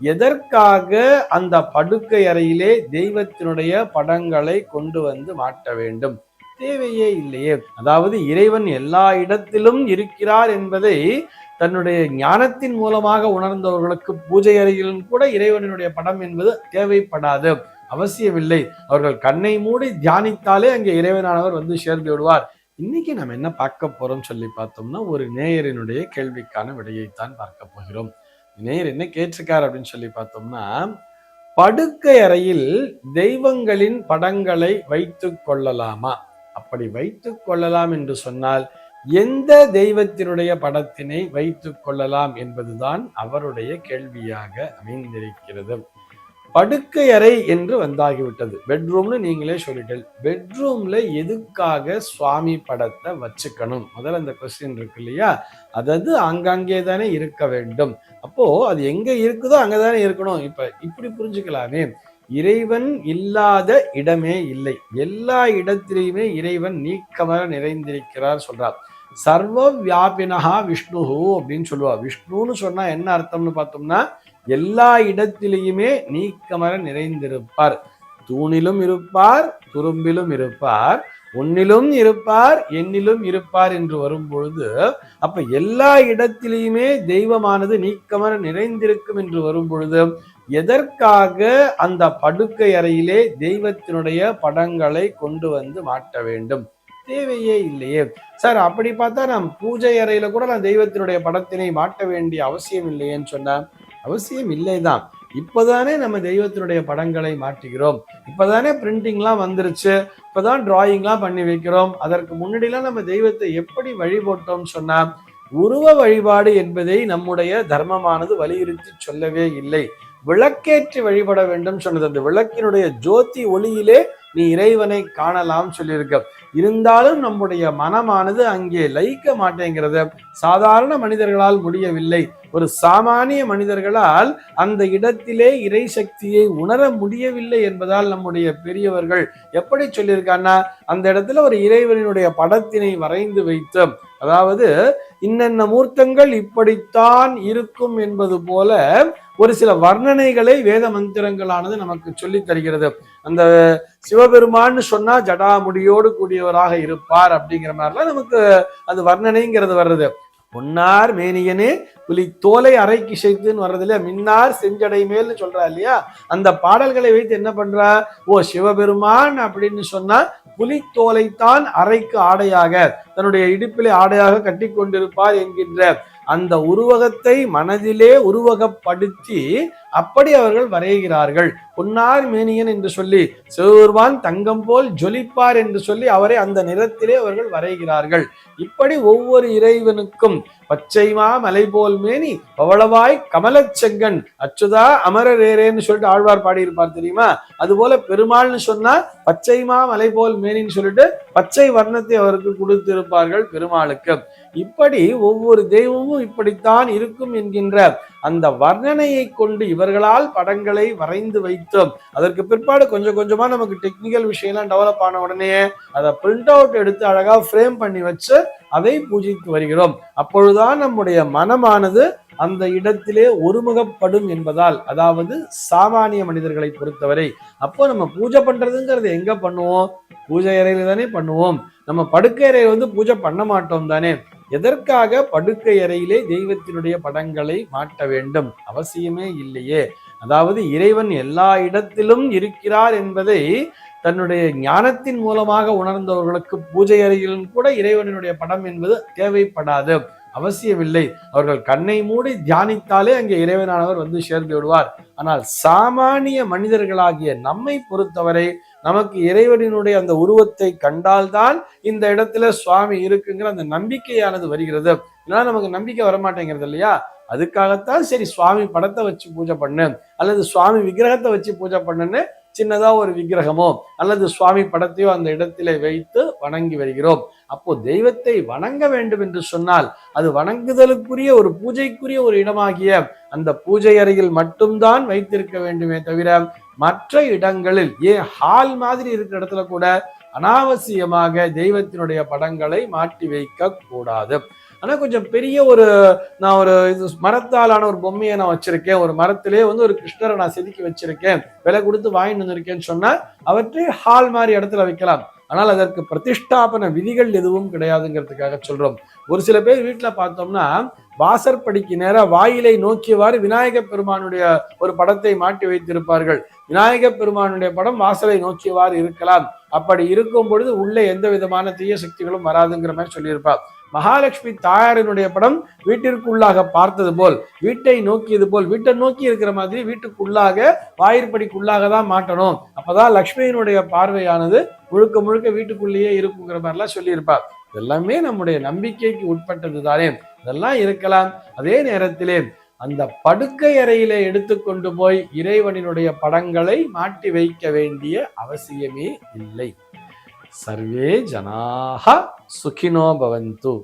எதற்காக அந்த படுக்கை அறையிலே தெய்வத்தினுடைய படங்களை கொண்டு வந்து மாட்ட வேண்டும்? தேவையே இல்லையே. அதாவது இறைவன் எல்லா இடத்திலும் இருக்கிறார் என்பதை தன்னுடைய ஞானத்தின் மூலமாக உணர்ந்தவர்களுக்கு பூஜை அறையிலும் கூட இறைவனுடைய படம் என்பது தேவைப்படாது, அவசியமில்லை. அவர்கள் கண்ணை மூடி தியானித்தாலே அங்கே இறைவனானவர் வந்து சேர்ந்து விடுவார். இன்னைக்கு நம்ம என்ன பார்க்க போறோம் சொல்லி பார்த்தோம்னா, ஒரு நேயரினுடைய கேள்விக்கான விடையைத்தான் பார்க்க போகிறோம். நேயர் என்ன கேட்டிருக்கார் அப்படின்னு சொல்லி பார்த்தோம்னா, படுக்கை அறையில் தெய்வங்களின் படங்களை வைத்துக் கொள்ளலாமா? அப்படி வைத்துக் கொள்ளலாம் என்று சொன்னால் எந்த தெய்வத்தினுடைய படத்தினை வைத்துக் கொள்ளலாம் என்பதுதான் அவருடைய கேள்வியாக அமைந்திருக்கிறது. படுக்கை அறை என்று வந்தாகிவிட்டது. பெட்ரூம்னு நீங்களே சொல்லிட்டீங்க. பெட்ரூம்ல எதுக்காக சுவாமி படத்தை வச்சுக்கணும்? முதல்ல அந்த கொஸ்டின் இருக்கு இல்லையா? அதாவது அங்கங்கே தானே இருக்க வேண்டும். அப்போ அது எங்க இருக்குதோ அங்கதானே இருக்கணும். இப்படி புரிஞ்சுக்கலாமே. இறைவன் இல்லாத இடமே இல்லை. எல்லா இடத்திலையுமே இறைவன் நீக்கமர நிறைந்திருக்கிறார் சொல்றார். சர்வ வியாபினஹா விஷ்ணுஹு அப்படின்னு சொல்லுவா. விஷ்ணுன்னு சொன்னா என்ன அர்த்தம்னு பார்த்தோம்னா, எல்லா இடத்திலேயுமே நீக்கமர நிறைந்திருப்பார். தூணிலும் இருப்பார், துரும்பிலும் இருப்பார், உன்னிலும் இருப்பார், என்னிலும் இருப்பார் என்று வரும் பொழுது, அப்ப எல்லா இடத்திலேயுமே தெய்வமானது நீக்கமர நிறைந்திருக்கும் என்று வரும் பொழுது, எதற்காக அந்த படுக்கை அறையிலே தெய்வத்தினுடைய படங்களை கொண்டு வந்து மாட்ட வேண்டும்? தேவையே இல்லையே. சார், அப்படி பார்த்தா நாம் பூஜை அறையில கூட நான் தெய்வத்தினுடைய படத்தினை மாட்ட வேண்டிய அவசியம் இல்லையேன்னு சொன்ன, அவசியம் இல்லைதான். இப்பதானே நம்ம தெய்வத்தினுடைய படங்களை மாற்றுகிறோம். இப்பதானே பிரிண்டிங்லாம் வந்துருச்சு. இப்பதான் டிராயிங்லாம் பண்ணி வைக்கிறோம். அதற்கு முன்னாடிலாம் நம்ம தெய்வத்தை எப்படி வழிபட்டோம் சொன்னா, உருவ வழிபாடு என்பதை நம்முடைய தர்மமானது வலியுறுத்தி சொல்லவே இல்லை. விளக்கேற்றி வழிபட வேண்டும் சொன்னது. அந்த விளக்கினுடைய ஜோதி ஒளியிலே நீ இறைவனை காணலாம் சொல்லியிருக்க. இருந்தாலும் நம்முடைய மனமானது அங்கே லயிக்க மாட்டேங்கிறது. சாதாரண மனிதர்களால் முடியவில்லை. ஒரு சாமானிய மனிதர்களால் அந்த இடத்திலே இறை சக்தியை உணர முடியவில்லை என்பதால் நம்முடைய பெரியவர்கள் எப்படி சொல்லியிருக்காங்கன்னா, அந்த இடத்துல ஒரு இறைவனுடைய படத்தினை வரைந்து வைத்து, அதாவது இன்னென்ன மூர்த்தங்கள் இப்படித்தான் இருக்கும் என்பது போல ஒரு சில வர்ணனைகளை வேத மந்திரங்களானது நமக்கு சொல்லி தருகிறது. அந்த சிவபெருமான்னு சொன்னா ஜடாமுடியோடு கூடியவராக இருப்பார் அப்படிங்கிற மாதிரிலாம் நமக்கு அது வர்ணனைங்கிறது வர்றது. பொன்னார் மேனியனே புலி தோலை அரைக்கு செய்துன்னு வர்றது இல்லையா? மின்னார் செஞ்சடை மேல்னு சொல்றா இல்லையா? அந்த பாடல்களை வைத்து என்ன பண்றா? ஓ, சிவபெருமான் அப்படின்னு சொன்னா புலித்தோலைத்தான் அரைக்கு ஆடையாக, தன்னுடைய இடுப்பிலே ஆடையாக கட்டி கொண்டிருப்பார் என்கின்ற அந்த உருவகத்தை மனதிலே உருவகப்படுத்தி அப்படி அவர்கள் வரைகிறார்கள். பொன்னார் மேனியன் என்று சொல்லி, சிவபெருமான் தங்கம் போல் ஜொலிப்பார் என்று சொல்லி அவரை அந்த நிறத்திலே அவர்கள் வரைகிறார்கள். இப்படி ஒவ்வொரு இறைவனுக்கும் பச்சைமா மலை போல் மேனி பவளவாய் கமலச் செங்கன் அச்சுதா அமரரேரேன்னு சொல்லிட்டு ஆழ்வார் பாடியிருப்பார் தெரியுமா? அது போல பெருமாள்னு சொன்னா பச்சைமா மலை போல் மேனின்னு சொல்லிட்டு பச்சை வர்ணத்தை அவருக்கு கொடுத்திருப்பார்கள் பெருமாளுக்கு. இப்படி ஒவ்வொரு தெய்வமும் இப்படித்தான் இருக்கும் என்கின்ற அந்த வர்ணனையை கொண்டு இவர்களால் படங்களை வரைந்து வைத்தோம். அதற்கு பிற்பாடு கொஞ்சம் கொஞ்சமா நமக்கு டெக்னிக்கல் விஷயம்லாம் டெவலப் ஆன உடனே அதை பிரிண்ட் அவுட் எடுத்து அழகா ஃப்ரேம் பண்ணி வச்சு அதை பூஜித்து வருகிறோம். அப்பொழுதுதான் நம்முடைய மனமானது அந்த இடத்திலே ஒருமுகப்படும் என்பதால், அதாவது சாமானிய மனிதர்களை பொறுத்தவரை. அப்போ நம்ம பூஜை பண்றதுங்கிறது எங்க பண்ணுவோம்? பூஜை அறையில தானே பண்ணுவோம். நம்ம படுக்கை அறையை பூஜை பண்ண மாட்டோம் தானே. எதற்காக படுக்கை அறையிலே தெய்வத்தினுடைய படங்களை மாட்ட வேண்டும்? அவசியமே இல்லையே. அதாவது இறைவன் எல்லா இடத்திலும் இருக்கிறார் என்பதை தன்னுடைய ஞானத்தின் மூலமாக உணர்ந்தவர்களுக்கு பூஜை அறையிலும் கூட இறைவனுடைய படம் என்பது தேவைப்படாது, அவசியமில்லை. அவர்கள் கண்ணை மூடி தியானித்தாலே அங்கே இறைவனானவர் வந்து சேர்ந்து விடுவார். ஆனால் சாமானிய மனிதர்களாகிய நம்மை பொறுத்தவரை நமக்கு இறைவனினுடைய அந்த உருவத்தை கண்டால்தான் இந்த இடத்துல சுவாமி இருக்குங்கிற அந்த நம்பிக்கையானது வருகிறது. இல்லைன்னா நமக்கு நம்பிக்கை வரமாட்டேங்கிறது இல்லையா? அதுக்காகத்தான் சரி சுவாமி படத்தை வச்சு பூஜை பண்ணு, அல்லது சுவாமி விக்கிரகத்தை வச்சு பூஜை பண்ணுன்னு சின்னதா ஒரு விக்கிரகமோ அல்லது சுவாமி படத்தையோ அந்த இடத்திலே வைத்து வணங்கி வருகிறோம். அப்போ தெய்வத்தை வணங்க வேண்டும் என்று சொன்னால் அது வணங்குதலுக்குரிய ஒரு பூஜைக்குரிய ஒரு இடமாகிய அந்த பூஜை அறையில் மட்டும்தான் வைத்திருக்க வேண்டுமே தவிர மற்ற இடங்களில், ஹால் மாதிரி இருக்கிற இடத்துல கூட அனாவசியமாக தெய்வத்தினுடைய படங்களை மாட்டி வைக்க கூடாது. ஆனா கொஞ்சம் பெரிய நான் ஒரு இது மரத்தாலான ஒரு பொம்மையை நான் வச்சிருக்கேன், ஒரு மரத்திலே ஒரு கிருஷ்ணரை நான் செதுக்கி வச்சிருக்கேன், விலை கொடுத்து வாங்கிட்டு வந்திருக்கேன்னு சொன்னா அவற்றை ஹால் மாதிரி இடத்துல வைக்கலாம். ஆனால் அதற்கு பிரதிஷ்டாபன விதிகள் எதுவும் கிடையாதுங்கிறதுக்காக சொல்றோம். ஒரு சில பேர் வீட்டுல பார்த்தோம்னா வாசற்படிக்கு நேர வாயிலை நோக்கியவாறு விநாயக பெருமானுடைய ஒரு படத்தை மாட்டி வைத்திருப்பார்கள். விநாயக பெருமானுடைய படம் வாசலை நோக்கியவாறு இருக்கலாம். அப்படி இருக்கும் பொழுது உள்ளே எந்த விதமான தீய சக்திகளும் வராதுங்கிற மாதிரி சொல்லியிருப்பார். மகாலட்சுமி தாயாரினுடைய படம் வீட்டிற்குள்ளாக பார்த்தது போல், வீட்டை நோக்கியது போல், வீட்டை நோக்கி இருக்கிற மாதிரி வீட்டுக்குள்ளாக வாயிற்படிக்குள்ளாக தான் மாட்டணும். அப்பதான் லக்ஷ்மியினுடைய பார்வையானது முழுக்க முழுக்க வீட்டுக்குள்ளேயே இருக்குங்கிற மாதிரிலாம் சொல்லியிருப்பார். இதெல்லாமே நம்முடைய நம்பிக்கைக்கு உட்பட்டது தானே, இதெல்லாம் இருக்கலாம். அதே நேரத்திலே அந்த படுக்கை அறையிலே எடுத்துக்கொண்டு போய் இறைவனினுடைய படங்களை மாட்டி வைக்க வேண்டிய அவசியமே இல்லை. சர்வே ஜனாஹ சுகினோ பவந்து.